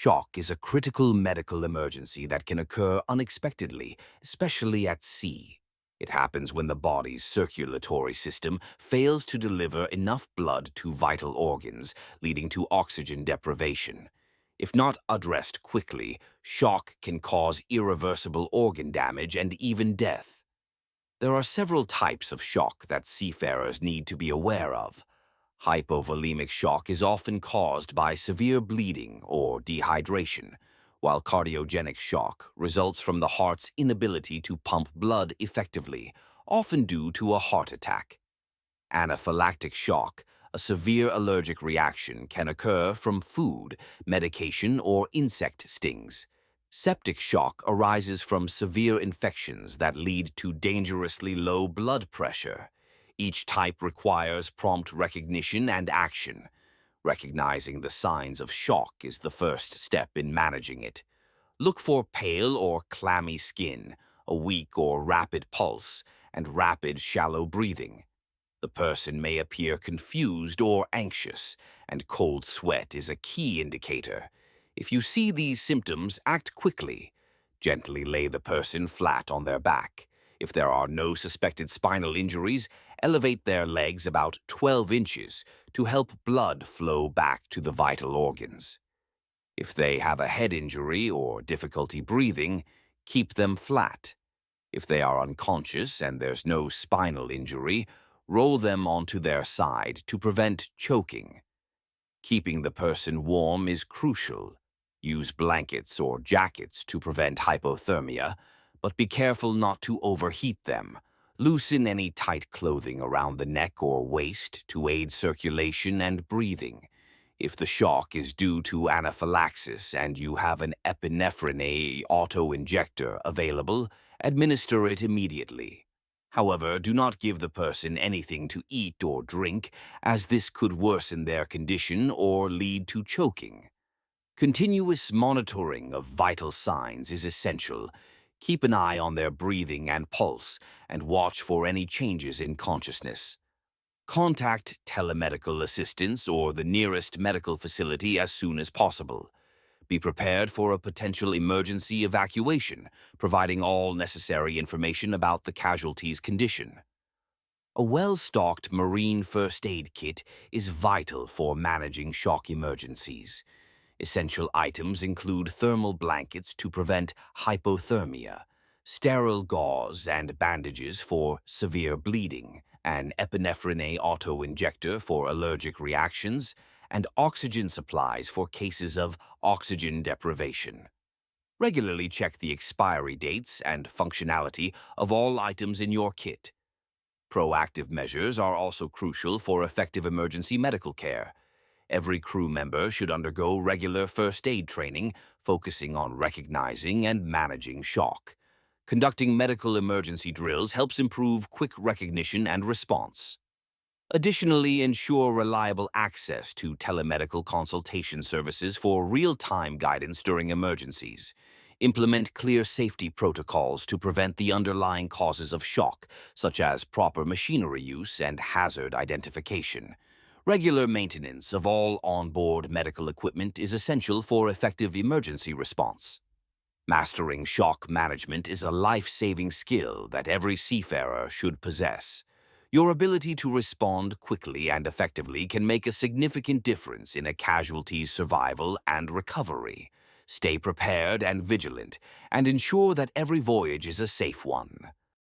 Shock is a critical medical emergency that can occur unexpectedly, especially at sea. It happens when the body's circulatory system fails to deliver enough blood to vital organs, leading to oxygen deprivation. If not addressed quickly, shock can cause irreversible organ damage and even death. There are several types of shock that seafarers need to be aware of. Hypovolemic shock is often caused by severe bleeding or dehydration, while cardiogenic shock results from the heart's inability to pump blood effectively, often due to a heart attack. Anaphylactic shock, a severe allergic reaction, can occur from food, medication, or insect stings. Septic shock arises from severe infections that lead to dangerously low blood pressure. Each type requires prompt recognition and action. Recognizing the signs of shock is the first step in managing it. Look for pale or clammy skin, a weak or rapid pulse, and rapid, shallow breathing. The person may appear confused or anxious, and cold sweat is a key indicator. If you see these symptoms, act quickly. Gently lay the person flat on their back. If there are no suspected spinal injuries, elevate their legs about 12 inches to help blood flow back to the vital organs. If they have a head injury or difficulty breathing, keep them flat. If they are unconscious and there's no spinal injury, roll them onto their side to prevent choking. Keeping the person warm is crucial. Use blankets or jackets to prevent hypothermia, but be careful not to overheat them. Loosen any tight clothing around the neck or waist to aid circulation and breathing. If the shock is due to anaphylaxis and you have an epinephrine auto-injector available, administer it immediately. However, do not give the person anything to eat or drink, as this could worsen their condition or lead to choking. Continuous monitoring of vital signs is essential. Keep an eye on their breathing and pulse, and watch for any changes in consciousness. Contact telemedical assistance or the nearest medical facility as soon as possible. Be prepared for a potential emergency evacuation, providing all necessary information about the casualty's condition. A well-stocked marine first aid kit is vital for managing shock emergencies. Essential items include thermal blankets to prevent hypothermia, sterile gauze and bandages for severe bleeding, an epinephrine auto-injector for allergic reactions, and oxygen supplies for cases of oxygen deprivation. Regularly check the expiry dates and functionality of all items in your kit. Proactive measures are also crucial for effective emergency medical care. Every crew member should undergo regular first aid training, focusing on recognizing and managing shock. Conducting medical emergency drills helps improve quick recognition and response. Additionally, ensure reliable access to telemedical consultation services for real-time guidance during emergencies. Implement clear safety protocols to prevent the underlying causes of shock, such as proper machinery use and hazard identification. Regular maintenance of all onboard medical equipment is essential for effective emergency response. Mastering shock management is a life-saving skill that every seafarer should possess. Your ability to respond quickly and effectively can make a significant difference in a casualty's survival and recovery. Stay prepared and vigilant, and ensure that every voyage is a safe one.